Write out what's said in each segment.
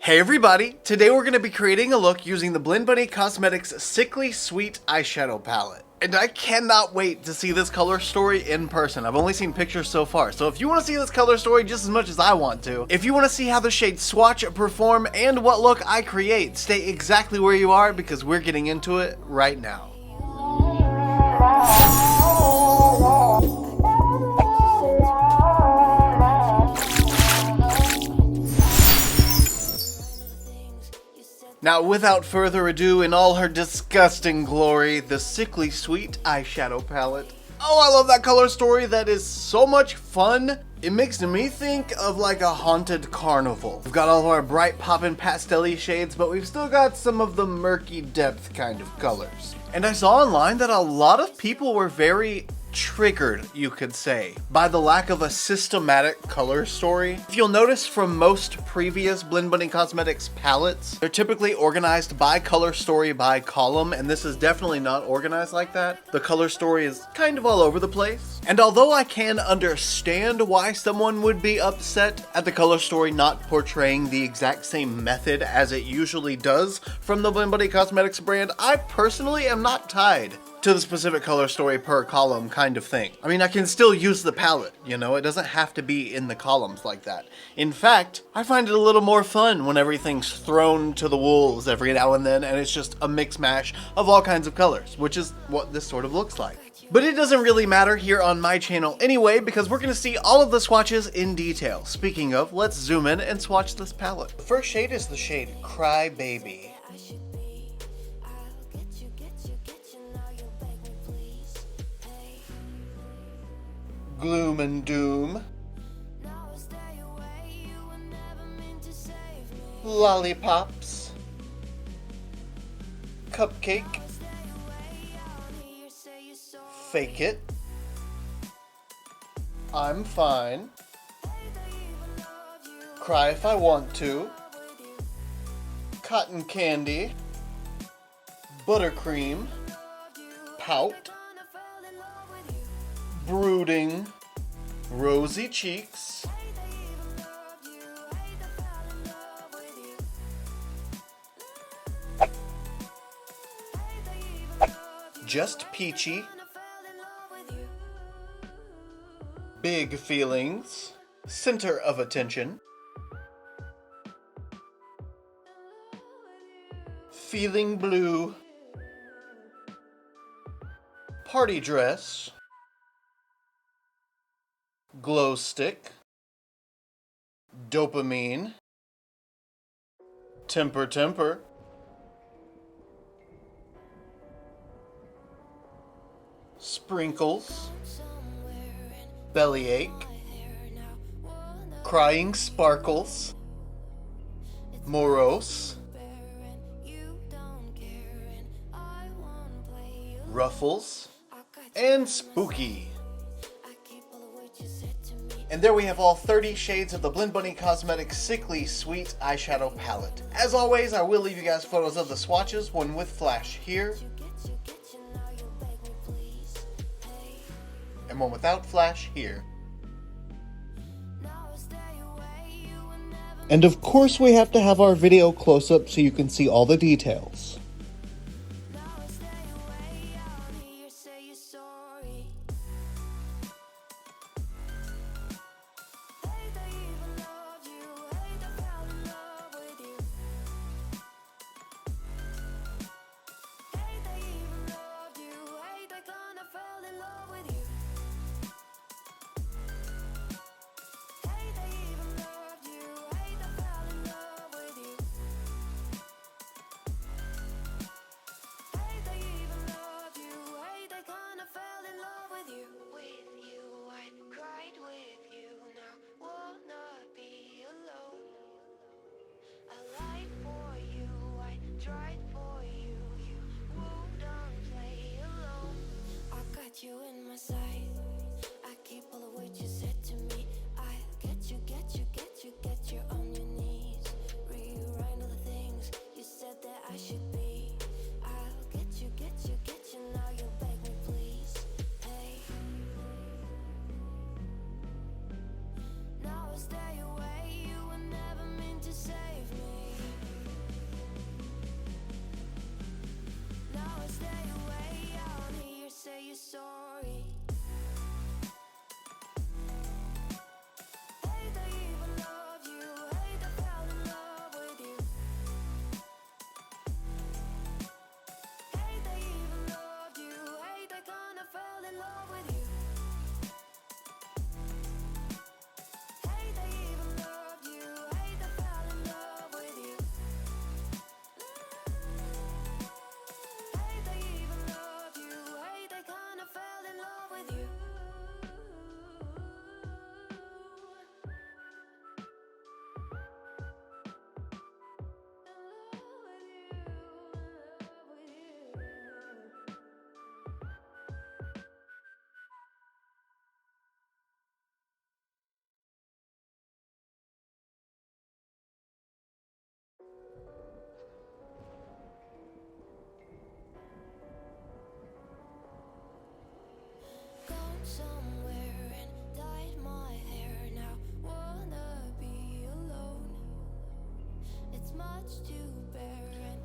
Hey everybody! Today we're going to be creating a look using the Blend Bunny Cosmetics Sickly Sweet Eyeshadow Palette. And I cannot wait to see this color story in person. I've only seen pictures so far, so if you want to see this color story just as much as I want to, if you want to see how the shade Swatch perform and what look I create, stay exactly where you are because we're getting into it right now. Now, without further ado, in all her disgusting glory, the Sickly Sweet Eyeshadow Palette. Oh, I love that color story. That is so much fun. It makes me think of like a haunted carnival. We've got all of our bright poppin' pastel-y shades, but we've still got some of the murky depth kind of colors. And I saw online that a lot of people were very triggered, you could say, by the lack of a systematic color story. If you'll notice from most previous Blend Bunny Cosmetics palettes, they're typically organized by color story by column, and this is definitely not organized like that. The color story is kind of all over the place. And although I can understand why someone would be upset at the color story not portraying the exact same method as it usually does from the Blend Bunny Cosmetics brand, I personally am not tied to the specific color story per column kind of thing. I mean, I can still use the palette, you know, it doesn't have to be in the columns like that. In fact, I find it a little more fun when everything's thrown to the wolves every now and then and it's just a mix mash of all kinds of colors, which is what this sort of looks like. But it doesn't really matter here on my channel anyway, because we're gonna see all of the swatches in detail. Speaking of, let's zoom in and swatch this palette. The first shade is the shade Cry Baby. Gloom and Doom, Lollipops, Cupcake, Fake It, I'm Fine, Cry If I Want To, Cotton Candy, Buttercream, Pout, Brooding, Rosy Cheeks, Just Peachy, Big Feelings, Center of Attention, Feeling Blue, Party Dress, Glow Stick, Dopamine, Temper, Sprinkles, Bellyache, Crying Sparkles, Morose, Ruffles, and Spooky. And there we have all 30 shades of the Blend Bunny Cosmetics Sickly Sweet Eyeshadow Palette. As always, I will leave you guys photos of the swatches, one with flash here, and one without flash here. And of course we have to have our video close-up so you can see all the details.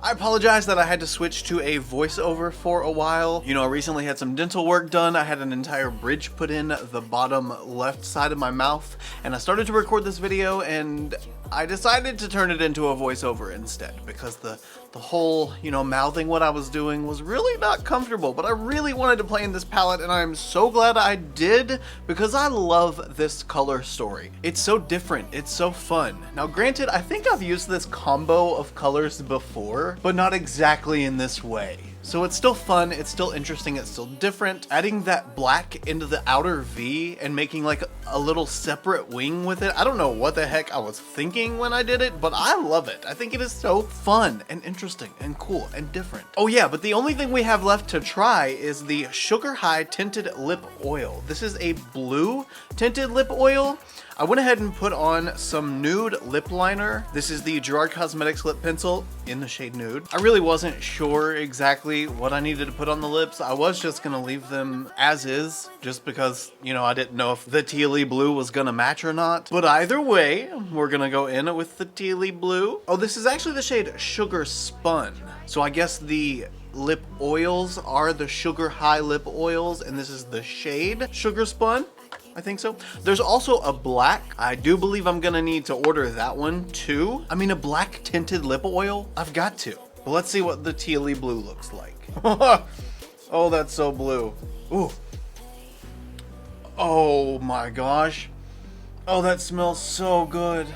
I apologize that I had to switch to a voiceover for a while. You know, I recently had some dental work done. I had an entire bridge put in the bottom left side of my mouth, and I started to record this video and I decided to turn it into a voiceover instead because the whole, you know, mouthing what I was doing was really not comfortable, but I really wanted to play in this palette and I'm so glad I did because I love this color story. It's so different, it's so fun. Now granted, I think I've used this combo of colors before, but not exactly in this way. So it's still fun, it's still interesting, it's still different. Adding that black into the outer V and making like a little separate wing with it. I don't know what the heck I was thinking when I did it, but I love it. I think it is so fun and interesting and cool and different. Oh yeah, but the only thing we have left to try is the Sugar High Tinted Lip Oil. This is a blue tinted lip oil. I went ahead and put on some nude lip liner. This is the Gerard Cosmetics lip pencil in the shade Nude. I really wasn't sure exactly what I needed to put on the lips. I was just gonna leave them as is, just because, you know, I didn't know if the tealy blue was gonna match or not. But either way, we're gonna go in with the tealy blue. Oh, this is actually the shade Sugar Spun. So I guess the lip oils are the Sugar High lip oils, and this is the shade Sugar Spun. I think so. There's also a black. I do believe I'm gonna need to order that one too. I mean, a black tinted lip oil? I've got to. But let's see what the tealy blue looks like. Oh, that's so blue. Ooh. Oh my gosh. Oh, that smells so good.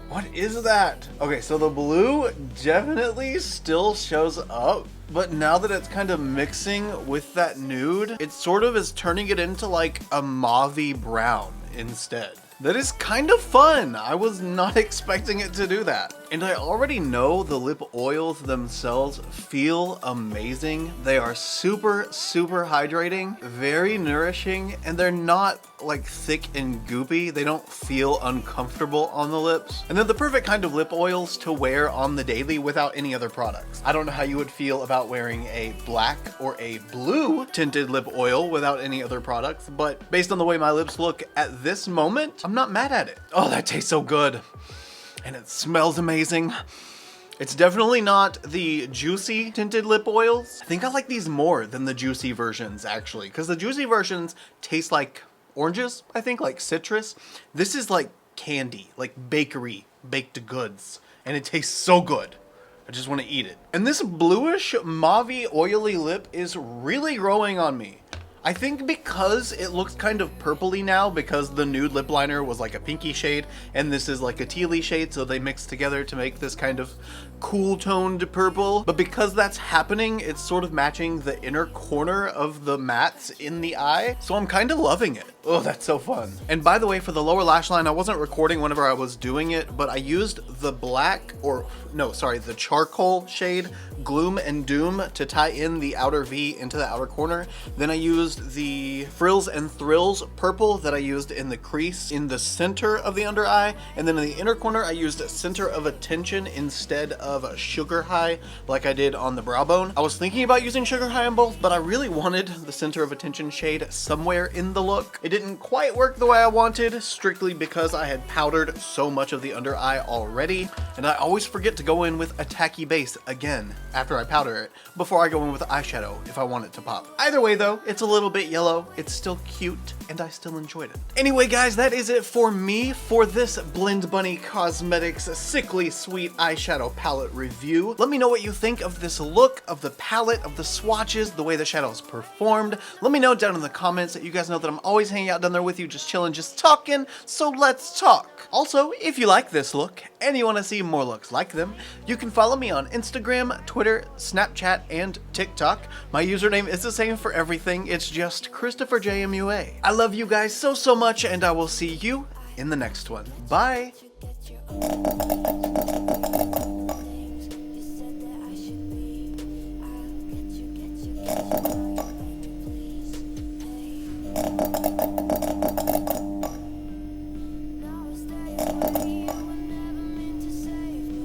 What is that? Okay, so the blue definitely still shows up, but now that it's kind of mixing with that nude, it sort of is turning it into like a mauve-y brown instead. That is kind of fun. I was not expecting it to do that. And I already know the lip oils themselves feel amazing. They are super, super hydrating, very nourishing, and they're not like thick and goopy. They don't feel uncomfortable on the lips. And they're the perfect kind of lip oils to wear on the daily without any other products. I don't know how you would feel about wearing a black or a blue tinted lip oil without any other products, but based on the way my lips look at this moment, I'm not mad at it. Oh, that tastes so good. And it smells amazing. It's definitely not the juicy tinted lip oils. I think I like these more than the juicy versions actually, because the juicy versions taste like oranges, I think, like citrus. This is like candy, like bakery, baked goods, and it tastes so good. I just want to eat it. And this bluish mauve oily lip is really growing on me. I think because it looks kind of purpley now, because the nude lip liner was like a pinky shade and this is like a tealy shade, so they mixed together to make this kind of cool toned purple. But because that's happening, it's sort of matching the inner corner of the mattes in the eye, so I'm kind of loving it. Oh, that's so fun. And by the way, for the lower lash line, I wasn't recording whenever I was doing it, but I used the black, or no, sorry, the charcoal shade Gloom and Doom to tie in the outer V into the outer corner. Then I used the Frills and Thrills purple that I used in the crease in the center of the under eye, and then in the inner corner I used a Center of Attention instead of a Sugar High like I did on the brow bone. I was thinking about using Sugar High on both, but I really wanted the Center of Attention shade somewhere in the look. It didn't quite work the way I wanted, strictly because I had powdered so much of the under eye already, and I always forget to go in with a tacky base again after I powder it before I go in with eyeshadow if I want it to pop. Either way though, it's a little bit yellow, it's still cute, and I still enjoyed it. Anyway guys, that is it for me for this Blend Bunny Cosmetics Sickly Sweet Eyeshadow Palette review. Let me know what you think of this look, of the palette, of the swatches, the way the shadows performed. Let me know down in the comments. That you guys know that I'm always hanging out down there with you, just chilling, just talking, so let's talk. Also, if you like this look and you want to see more looks like them, you can follow me on Instagram, Twitter, Snapchat, and TikTok. My username is the same for everything. It's just ChristopherJMUA. I love you guys so, so much, and I will see you in the next one. Bye! Now stay away, you were never meant to save me.